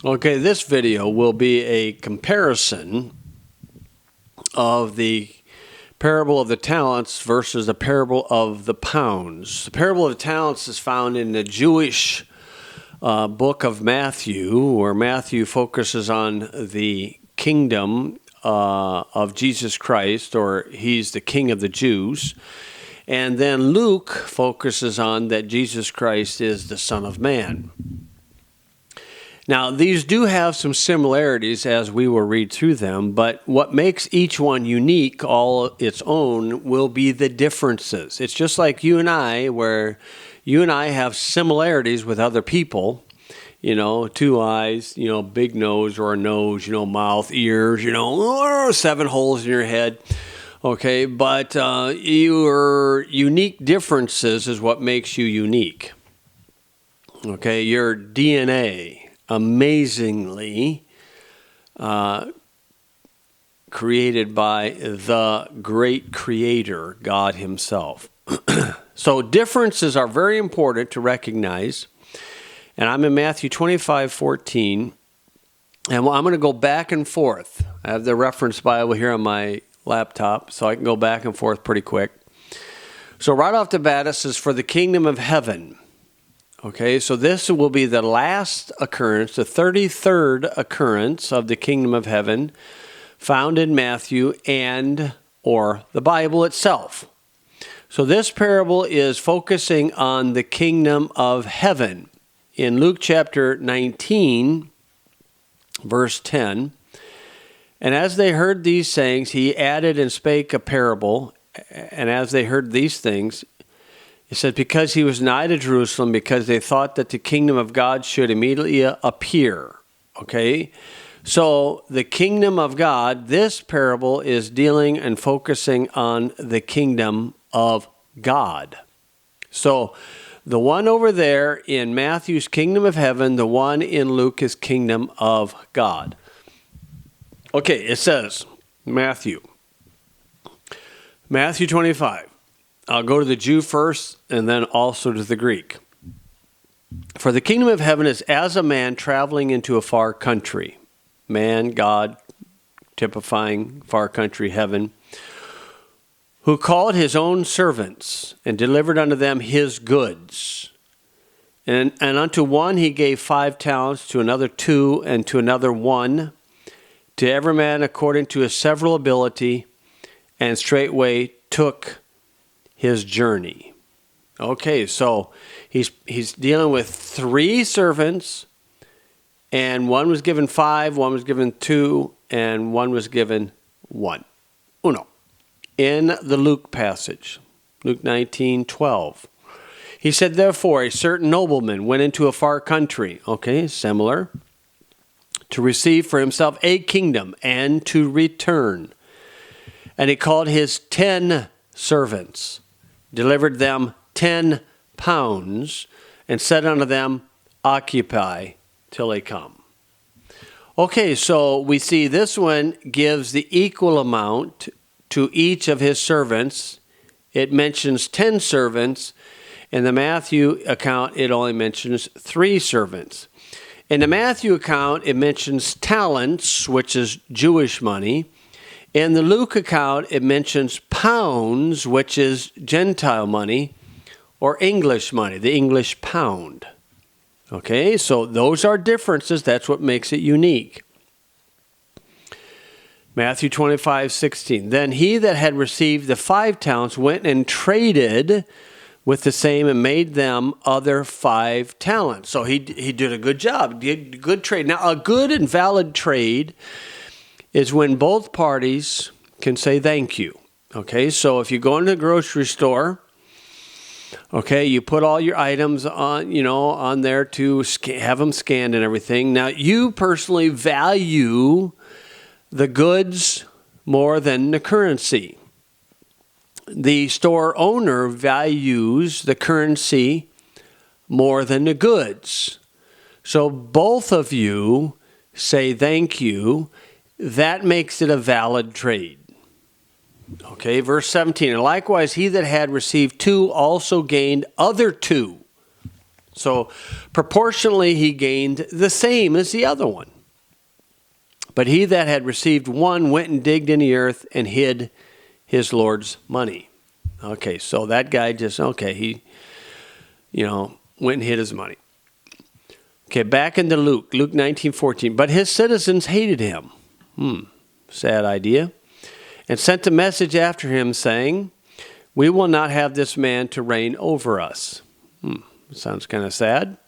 Okay, this video will be a comparison of the parable of the talents versus the parable of the pounds. The parable of the talents is found in the Jewish book of Matthew, where Matthew focuses on the kingdom of Jesus Christ, or he's the king of the Jews. And then Luke focuses on that Jesus Christ is the Son of Man. Now, these do have some similarities as we will read through them, but what makes each one unique, all its own, will be the differences. It's just like you and I, where you and I have similarities with other people, you know, 2 eyes, you know, big nose or a nose, you know, mouth, ears, you know, 7 holes in your head. Okay, but your unique differences is what makes you unique. Okay, your DNA. Amazingly created by the great creator, God himself. So differences are very important to recognize. And I'm in Matthew 25:14. And I'm going to go back and forth. I have the reference Bible here on my laptop, so I can go back and forth pretty quick. So right off the bat, it says, "For the kingdom of heaven." Okay, so this will be the last occurrence, the 33rd occurrence of the kingdom of heaven found in Matthew and or the Bible itself. So this parable is focusing on the kingdom of heaven. In Luke chapter 19, verse 10, "And as they heard these sayings, he added and spake a parable. And as they heard these things," it said, "because he was nigh to Jerusalem, because they thought that the kingdom of God should immediately appear." Okay? So the kingdom of God, this parable is dealing and focusing on the kingdom of God. So the one over there in Matthew's kingdom of heaven, the one in Luke is kingdom of God. Okay, it says, Matthew 25. I'll go to the Jew first and then also to the Greek. "For the kingdom of heaven is as a man traveling into a far country." Man, God, typifying far country, heaven. "Who called his own servants and delivered unto them his goods. And unto one he gave 5 talents, to another 2, and to another 1, to every man according to his several ability, and straightway took his journey." Okay, so he's dealing with 3 servants, and one was given 5, one was given 2, and one was given 1. Uno. In the Luke passage, Luke 19:12, he said, "Therefore a certain nobleman went into a far country," okay, similar, "to receive for himself a kingdom and to return. And he called his 10 servants, delivered them 10 pounds, and said unto them, Occupy till they come." Okay, so we see this one gives the equal amount to each of his servants. It mentions 10 servants. In the Matthew account, it only mentions 3 servants. In the Matthew account, it mentions talents, which is Jewish money. In the Luke account, it mentions pounds, which is Gentile money, or English money, the English pound. Okay, so those are differences. That's what makes it unique. Matthew 25:16. "Then he that had received the 5 talents went and traded with the same and made them other 5 talents. So he did a good job, did a good trade. Now, a good and valid trade is when both parties can say thank you. Okay, so if you go into the grocery store, okay, you put all your items on, you know, on there to have them scanned and everything. Now, you personally value the goods more than the currency. The store owner values the currency more than the goods. So both of you say thank you. That makes it a valid trade. Okay, verse 17. "And likewise he that had received 2 also gained other 2. So proportionally he gained the same as the other one. But he that had received one went and digged in the earth and hid his Lord's money. Okay, so that guy just, he, went and hid his money. Okay, back into Luke 19:14. But his citizens hated him. Sad idea. And sent a message after him saying, we will not have this man to reign over us. Sounds kind of sad.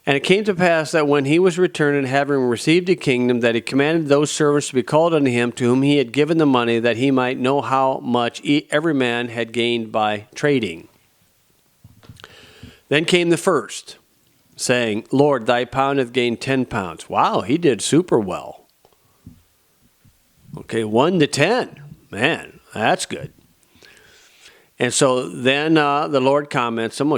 And it came to pass that when he was returned and having received a kingdom, that he commanded those servants to be called unto him to whom he had given the money, that he might know how much every man had gained by trading. Then came the first, saying, Lord, thy pound hath gained 10 pounds. Wow, he did super well. Okay, 1 to 10. Man, that's good. And so then the Lord commends him.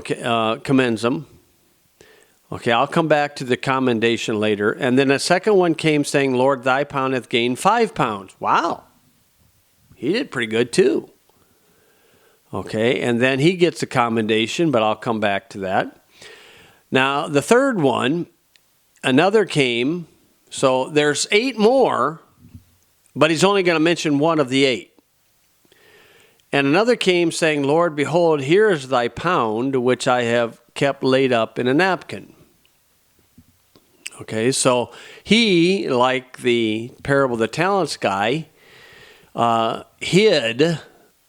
Okay, I'll come back to the commendation later. And then a second one came saying, Lord, thy pound hath gained 5 pounds. Wow. He did pretty good too. Okay, and then he gets a commendation, but I'll come back to that. Now, the third one, another came. So there's 8 more, but he's only going to mention one of the 8. And another came saying, Lord, behold, here is thy pound, which I have kept laid up in a napkin. Okay, so he, like the parable of the talents guy, hid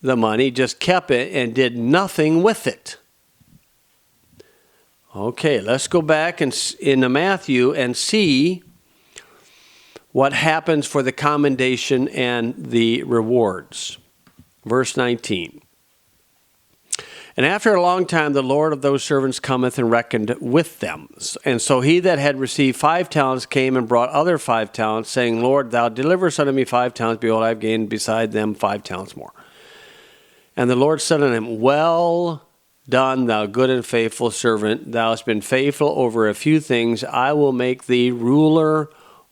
the money, just kept it, and did nothing with it. Okay, let's go back into Matthew and see what happens for the commendation and the rewards. Verse 19. And after a long time, the Lord of those servants cometh and reckoned with them. And so he that had received 5 talents came and brought other 5 talents, saying, Lord, thou deliverest unto me 5 talents. Behold, I have gained beside them 5 talents more. And the Lord said unto him, Well done, thou good and faithful servant. Thou hast been faithful over a few things. I will make thee ruler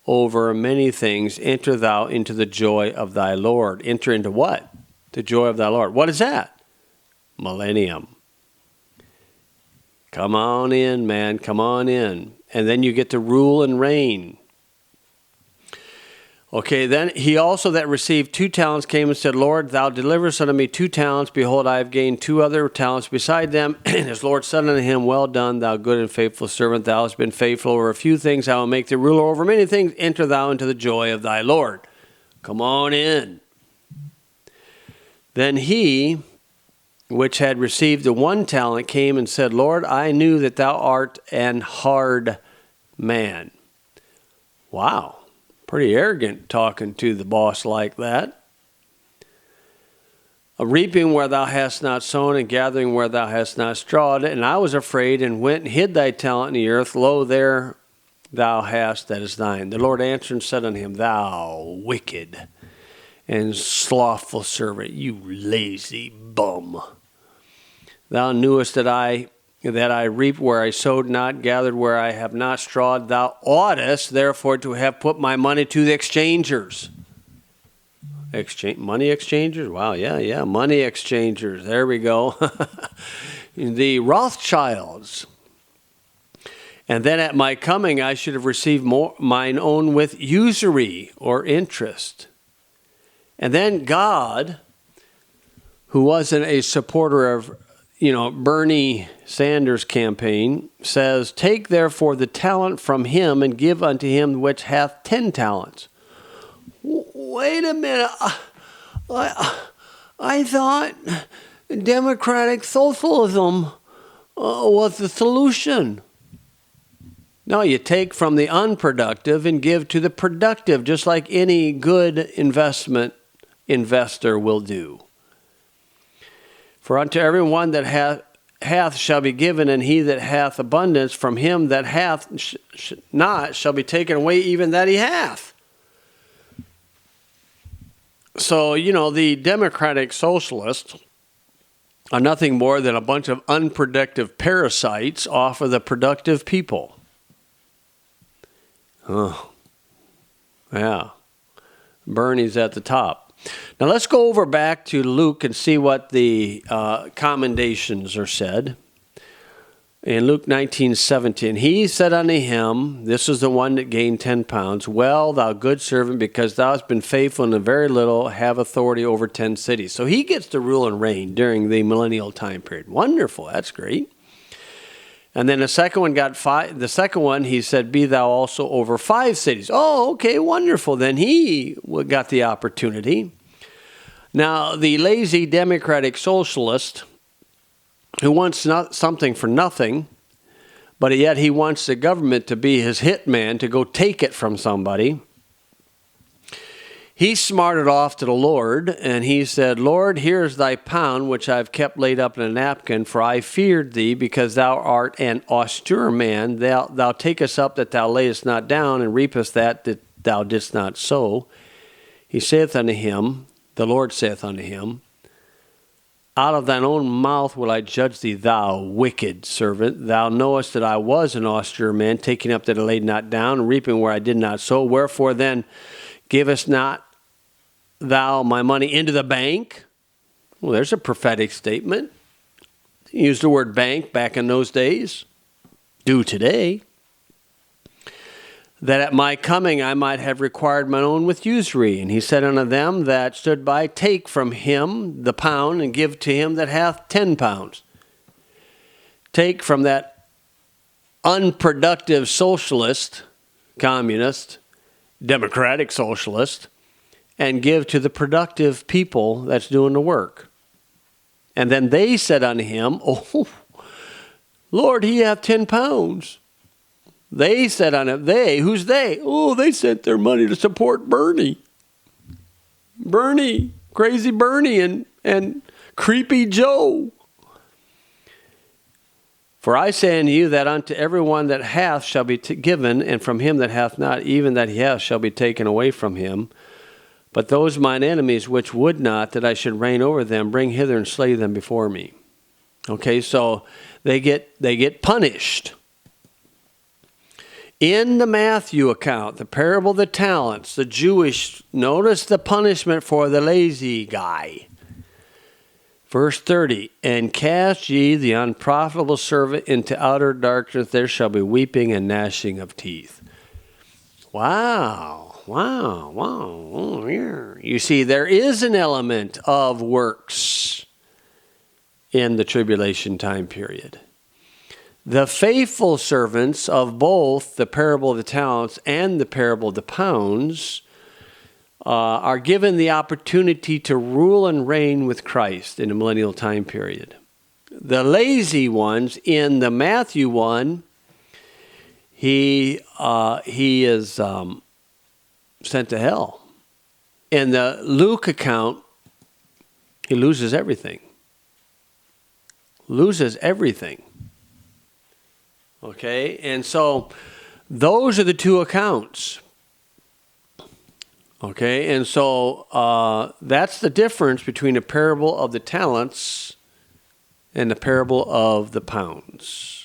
over many things. Enter thou into the joy of thy Lord. Enter into what? The joy of thy Lord. What is that? Millennium. Come on in, man. Come on in. And then you get to rule and reign. Okay, then he also that received 2 talents came and said, Lord, thou deliverest unto me 2 talents. Behold, I have gained 2 other talents beside them. And his Lord said unto him, Well done, thou good and faithful servant. Thou hast been faithful over a few things. I will make thee ruler over many things. Enter thou into the joy of thy Lord. Come on in. Then he which had received the 1 talent came and said, Lord, I knew that thou art an hard man. Wow, pretty arrogant talking to the boss like that. Reaping where thou hast not sown, and gathering where thou hast not strawed. And I was afraid, and went and hid thy talent in the earth. Lo, there thou hast that is thine. The Lord answered and said unto him, Thou wicked and slothful servant, you lazy bum. Thou knewest that I reap where I sowed not, gathered where I have not strawed. Thou oughtest, therefore, to have put my money to the exchangers. Money exchangers? Wow, yeah, money exchangers. There we go. The Rothschilds. And then at my coming I should have received mine own with usury or interest. And then God, who wasn't a supporter of Bernie Sanders' campaign, says, Take therefore the talent from him and give unto him which hath 10 talents. Wait a minute. I thought democratic socialism was the solution. No, you take from the unproductive and give to the productive, just like any good investor will do. For unto every one that hath shall be given, and he that hath abundance, from him that hath not shall be taken away even that he hath. So, the democratic socialists are nothing more than a bunch of unproductive parasites off of the productive people. Oh, yeah. Bernie's at the top. Now let's go over back to Luke and see what the commendations are said. In Luke 19:17, he said unto him, this is the one that gained 10 pounds, well, thou good servant, because thou hast been faithful in a very little, have authority over 10 cities. So he gets to rule and reign during the millennial time period. Wonderful, that's great. And then the second one got 5. The second one, he said, be thou also over 5 cities. Oh, okay, wonderful. Then he got the opportunity. Now, the lazy democratic socialist who wants something for nothing, but yet he wants the government to be his hitman to go take it from somebody. He smarted off to the Lord, and he said, Lord, here is thy pound, which I have kept laid up in a napkin, for I feared thee, because thou art an austere man. Thou takest up that thou layest not down, and reapest that thou didst not sow. He saith unto him, the Lord saith unto him, out of thine own mouth will I judge thee, thou wicked servant. Thou knowest that I was an austere man, taking up that I laid not down, and reaping where I did not sow. Wherefore then givest not thou my money into the bank? Well, there's a prophetic statement. He used the word bank back in those days. Do today. That at my coming I might have required mine own with usury. And he said unto them that stood by, take from him the pound, and give to him that hath 10 pounds. Take from that unproductive socialist, communist, democratic socialist, and give to the productive people that's doing the work. And then they said unto him, oh, Lord, he hath 10 pounds. They said unto him, they, who's they? Oh, they sent their money to support Bernie. Bernie, crazy Bernie and creepy Joe. For I say unto you that unto everyone that hath shall be given, and from him that hath not, even that he hath shall be taken away from him. But those mine enemies which would not that I should reign over them, bring hither and slay them before me. Okay, so they get punished. In the Matthew account, the parable of the talents, the Jewish, notice the punishment for the lazy guy. Verse 30, and cast ye the unprofitable servant into outer darkness, there shall be weeping and gnashing of teeth. Wow. Oh, yeah. You see, there is an element of works in the tribulation time period. The faithful servants of both the parable of the talents and the parable of the pounds are given the opportunity to rule and reign with Christ in the millennial time period. The lazy ones in the Matthew one, he is sent to hell. In the Luke account, he loses everything. Okay, and so those are the two accounts. Okay, and so that's the difference between the parable of the talents and the parable of the pounds.